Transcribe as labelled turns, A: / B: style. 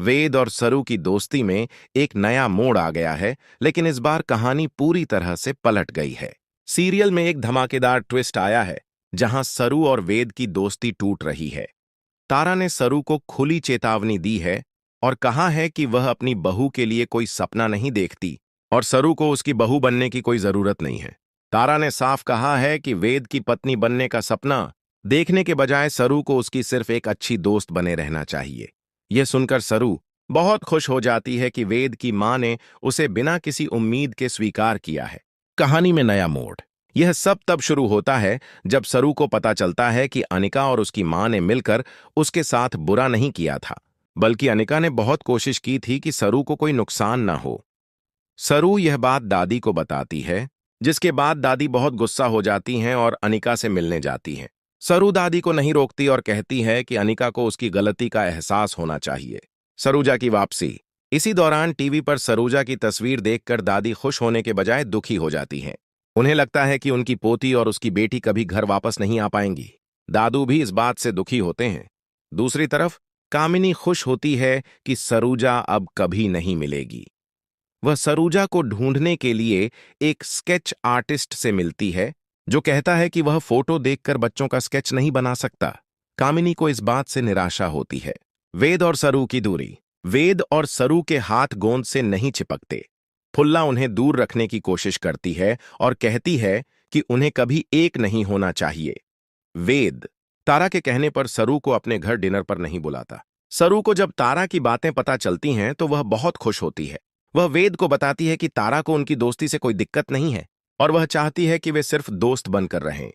A: वेद और सरू की दोस्ती में एक नया मोड़ आ गया है, लेकिन इस बार कहानी पूरी तरह से पलट गई है। सीरियल में एक धमाकेदार ट्विस्ट आया है, जहां सरू और वेद की दोस्ती टूट रही है। तारा ने सरू को खुली चेतावनी दी है और कहा है कि वह अपनी बहू के लिए कोई सपना नहीं देखती और सरू को उसकी बहू बनने की कोई जरूरत नहीं है। तारा ने साफ कहा है कि वेद की पत्नी बनने का सपना देखने के बजाय सरू को उसकी सिर्फ एक अच्छी दोस्त बने रहना चाहिए। यह सुनकर सरू बहुत खुश हो जाती है कि वेद की मां ने उसे बिना किसी उम्मीद के स्वीकार किया है। कहानी में नया मोड़। यह सब तब शुरू होता है जब सरू को पता चलता है कि अनिका और उसकी मां ने मिलकर उसके साथ बुरा नहीं किया था, बल्कि अनिका ने बहुत कोशिश की थी कि सरू को कोई नुकसान ना हो। सरू यह बात दादी को बताती है, जिसके बाद दादी बहुत गुस्सा हो जाती हैं और अनिका से मिलने जाती हैं। सरू दादी को नहीं रोकती और कहती है कि अनिका को उसकी गलती का एहसास होना चाहिए। सरूजा की वापसी। इसी दौरान टीवी पर सरूजा की तस्वीर देखकर दादी खुश होने के बजाय दुखी हो जाती हैं। उन्हें लगता है कि उनकी पोती और उसकी बेटी कभी घर वापस नहीं आ पाएंगी। दादू भी इस बात से दुखी होते हैं। दूसरी तरफ कामिनी खुश होती है कि सरूजा अब कभी नहीं मिलेगी। वह सरूजा को ढूंढने के लिए एक स्केच आर्टिस्ट से मिलती है, जो कहता है कि वह फोटो देखकर बच्चों का स्केच नहीं बना सकता। कामिनी को इस बात से निराशा होती है। वेद और सरू की दूरी। वेद और सरू के हाथ गोंद से नहीं चिपकते। फुल्ला उन्हें दूर रखने की कोशिश करती है और कहती है कि उन्हें कभी एक नहीं होना चाहिए। वेद तारा के कहने पर सरू को अपने घर डिनर पर नहीं बुलाता। सरू को जब तारा की बातें पता चलती हैं तो वह बहुत खुश होती है। वह वेद को बताती है कि तारा को उनकी दोस्ती से कोई दिक्कत नहीं है और वह चाहती है कि वे सिर्फ दोस्त बनकर रहें।